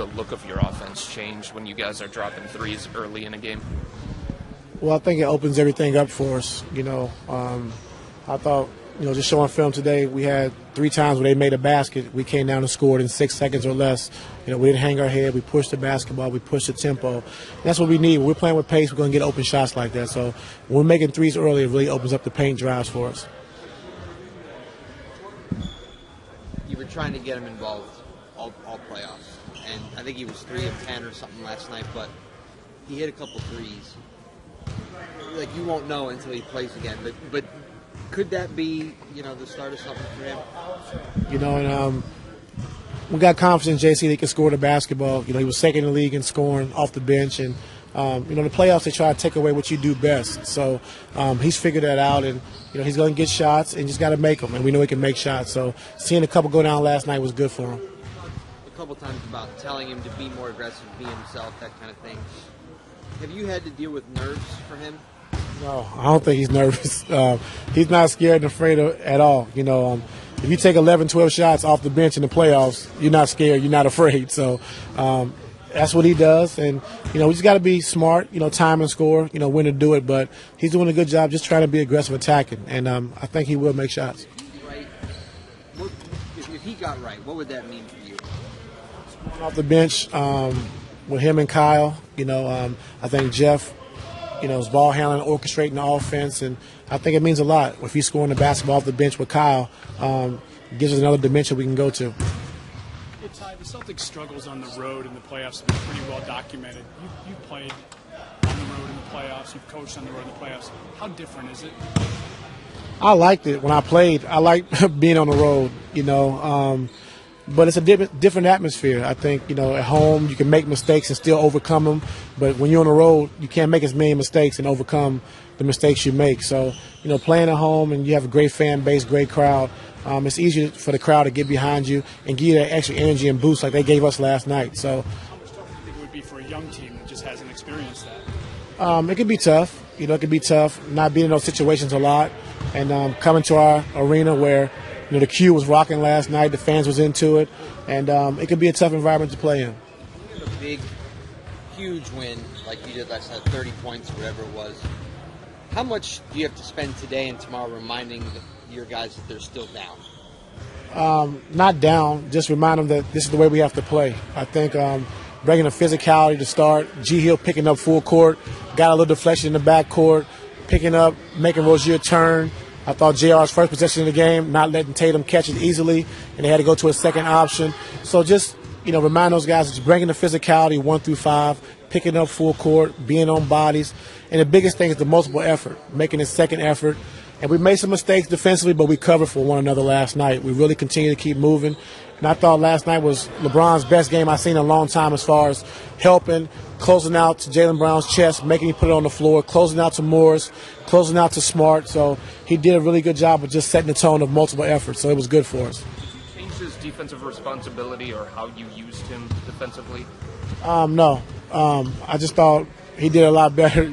the look of your offense change when you guys are dropping threes early in a game? Well, I think it opens everything up for us. I thought, just showing film today, we had 3 times where they made a basket. We came down and scored in 6 seconds or less. We didn't hang our head. We pushed the basketball. We pushed the tempo. And that's what we need. When we're playing with pace, we're going to get open shots like that. So when we're making threes early, it really opens up the paint drives for us. You were trying to get him involved all playoffs. And I think he was 3 of 10 or something last night, but he hit a couple threes. Like, you won't know until he plays again. But could that be, the start of something for him? We got confidence in JC that he can score the basketball. He was second in the league in scoring off the bench. And, the playoffs, they try to take away what you do best. So he's figured that out. And, he's going to get shots and just got to make them. And we know he can make shots. So seeing a couple go down last night was good for him. A couple times about telling him to be more aggressive, be himself, that kind of thing. Have you had to deal with nerves for him? No, I don't think he's nervous. He's not scared and afraid at all. If you take 11, 12 shots off the bench in the playoffs, you're not scared, you're not afraid. So that's what he does. And, we just got to be smart, time and score, when to do it. But he's doing a good job just trying to be aggressive attacking. And I think he will make shots. Right. If he got right, what would that mean for you? Off the bench with him and Kyle, I think Jeff, his ball handling, orchestrating the offense, and I think it means a lot. If he's scoring the basketball off the bench with Kyle, gives us another dimension we can go to. Hey, Ty, the Celtics' struggles on the road in the playoffs have been pretty well documented. You played on the road in the playoffs. You've coached on the road in the playoffs. How different is it? I liked it when I played. I liked being on the road, but it's a different atmosphere. I think, at home you can make mistakes and still overcome them. But when you're on the road, you can't make as many mistakes and overcome the mistakes you make. So, playing at home and you have a great fan base, great crowd, it's easier for the crowd to get behind you and give you that extra energy and boost like they gave us last night. So, how much tougher do you think it would be for a young team that just hasn't experienced that? It could be tough. It could be tough not being in those situations a lot and coming to our arena where the Q was rocking last night. The fans was into it. And it could be a tough environment to play in. A big, huge win like you did last night, 30 points, whatever it was. How much do you have to spend today and tomorrow reminding your guys that they're still down? Not down. Just remind them that this is the way we have to play. I think bringing the physicality to start. G. Hill picking up full court. Got a little deflection in the back court. Picking up, making Rozier turn. I thought JR's first possession of the game, not letting Tatum catch it easily, and they had to go to a second option. So just, remind those guys, just bringing the physicality 1 through 5, picking up full court, being on bodies. And the biggest thing is the multiple effort, making a second effort. And we made some mistakes defensively, but we covered for one another last night. We really continue to keep moving. And I thought last night was LeBron's best game I've seen in a long time as far as helping, closing out to Jaylen Brown's chest, making him put it on the floor, closing out to Morris, closing out to Smart. So he did a really good job of just setting the tone of multiple efforts. So it was good for us. Did you change his defensive responsibility or how you used him defensively? No. I just thought he did a lot better,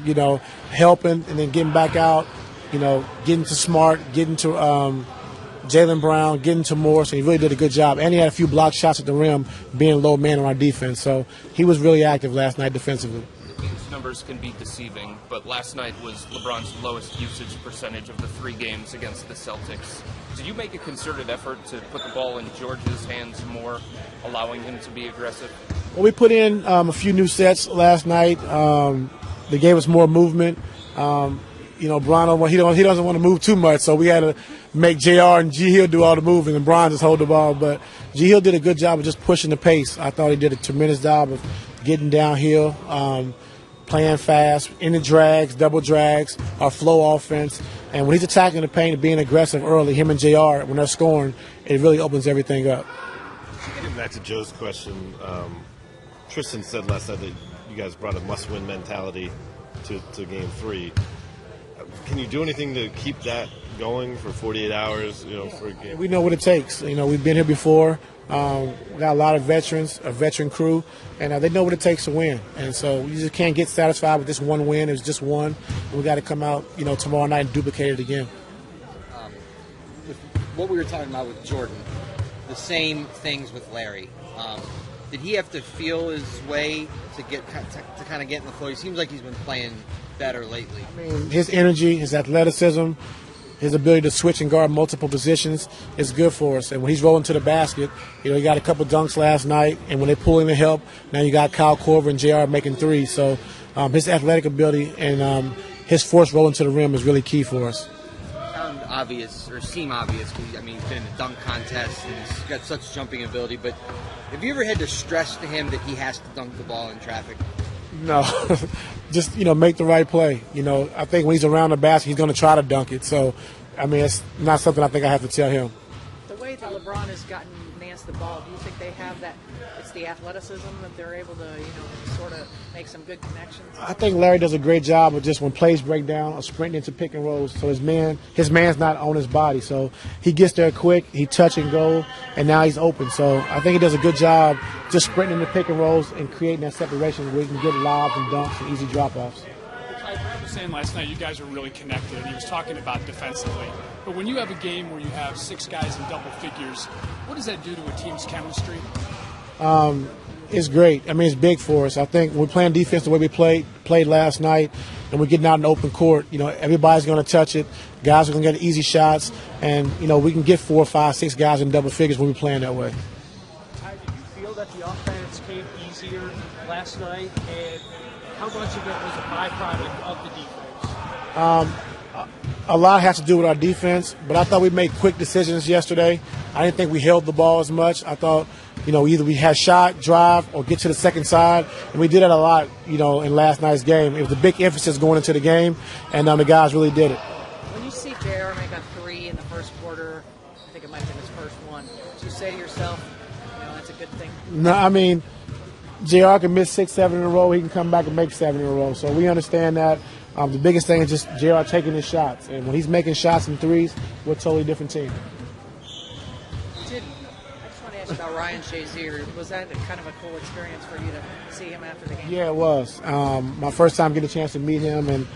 helping and then getting back out, getting to Smart, getting to Jaylen Brown, getting to Morris, and he really did a good job. And he had a few block shots at the rim, being low man on our defense. So he was really active last night defensively. These numbers can be deceiving, but last night was LeBron's lowest usage percentage of the 3 games against the Celtics. Did you make a concerted effort to put the ball in George's hands more, allowing him to be aggressive? Well, we put in a few new sets last night. They gave us more movement. Bron, he doesn't want to move too much, so we had to make JR and G. Hill do all the moving and Bron just hold the ball. But G. Hill did a good job of just pushing the pace. I thought he did a tremendous job of getting downhill, playing fast, in the drags, double drags, our flow offense. And when he's attacking the paint and being aggressive early, him and JR, when they're scoring, it really opens everything up. Getting back to Joe's question, Tristan said last night that you guys brought a must-win mentality to Game 3. Can you do anything to keep that going for 48 hours, for a game? We know what it takes. We've been here before. We got a lot of veterans, a veteran crew, and they know what it takes to win. And so you just can't get satisfied with this one win. It was just one. We got to come out, tomorrow night and duplicate it again. With what we were talking about with Jordan, the same things with Larry. Did he have to feel his way to kind of get in the flow? He seems like he's been playing better lately. I mean, his energy, his athleticism, his ability to switch and guard multiple positions is good for us. And when he's rolling to the basket, he got a couple dunks last night. And when they pull in the help, now you got Kyle Korver and JR making threes. So his athletic ability and his force rolling to the rim is really key for us. Sound obvious, or seem obvious, because he's been in a dunk contest and he's got such jumping ability. But have you ever had to stress to him that he has to dunk the ball in traffic? No, just make the right play. I think when he's around the basket, he's going to try to dunk it. So, I mean, it's not something I think I have to tell him. The way that LeBron has gotten Nance the ball, do you think they have that? It's the athleticism that they're able to, sort of make some good connections. I think Larry does a great job of just when plays break down, of sprinting into pick and rolls. So his man's not on his body. So he gets there quick, he touch and go, and now he's open. So I think he does a good job just sprinting into pick and rolls and creating that separation where he can get lobs and dunks and easy drop-offs. Brad was saying last night you guys are really connected. He was talking about defensively. But when you have a game where you have 6 guys in double figures, what does that do to a team's chemistry? It's great. I mean, it's big for us. I think we're playing defense the way we played last night, and we're getting out in the open court. Everybody's going to touch it. Guys are going to get easy shots, and, we can get 4, 5, 6 guys in double figures when we're playing that way. Ty, did you feel that the offense came easier last night, and how much of it was a byproduct of the defense? A lot has to do with our defense, but I thought we made quick decisions yesterday. I didn't think we held the ball as much. I thought, either we had shot, drive, or get to the second side, and we did that a lot, in last night's game. It was a big emphasis going into the game, and the guys really did it. When you see JR make a 3 in the first quarter, I think it might have been his first one, do you say to yourself, that's a good thing? No, I mean, JR can miss 6, 7 in a row. He can come back and make 7 in a row. So we understand that. The biggest thing is just JR taking his shots. And when he's making shots and threes, we're a totally different team. I just want to ask you about Ryan Shazier. Was that kind of a cool experience for you to see him after the game? Yeah, it was. My first time getting a chance to meet him. And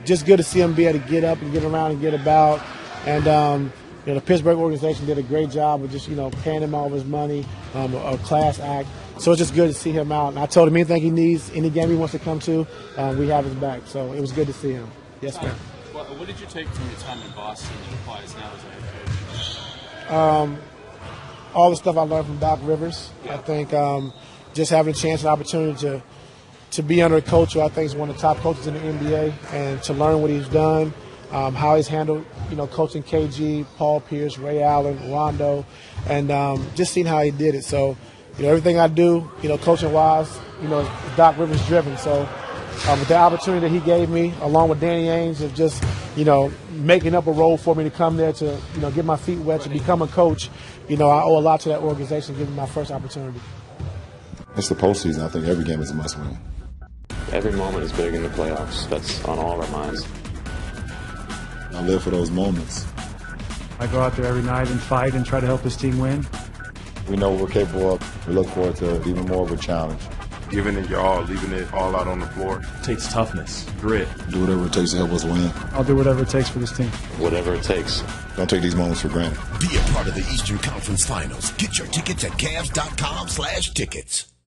just good to see him be able to get up and get around and get about. And, the Pittsburgh organization did a great job of just, paying him all of his money, a class act. So it's just good to see him out. And I told him anything he needs, any game he wants to come to, we have his back. So it was good to see him. Yes, ma'am. What did you take from your time in Boston that applies now as a head coach? All the stuff I learned from Doc Rivers. I think just having a chance and opportunity to be under a coach who I think is one of the top coaches in the NBA and to learn what he's done, how he's handled, coaching KG, Paul Pierce, Ray Allen, Rondo, and just seeing how he did it. So, everything I do, coaching-wise, is Doc Rivers driven. So with the opportunity that he gave me, along with Danny Ainge, of just, making up a role for me to come there to, get my feet wet, to become a coach, I owe a lot to that organization giving me my first opportunity. It's the postseason. I think every game is a must-win. Every moment is big in the playoffs. That's on all of our minds. I live for those moments. I go out there every night and fight and try to help this team win. We know what we're capable of. We look forward to even more of a challenge. Giving it your all, leaving it all out on the floor. It takes toughness, grit. Do whatever it takes to help us win. I'll do whatever it takes for this team. Whatever it takes. Don't take these moments for granted. Be a part of the Eastern Conference Finals. Get your tickets at Cavs.com/tickets.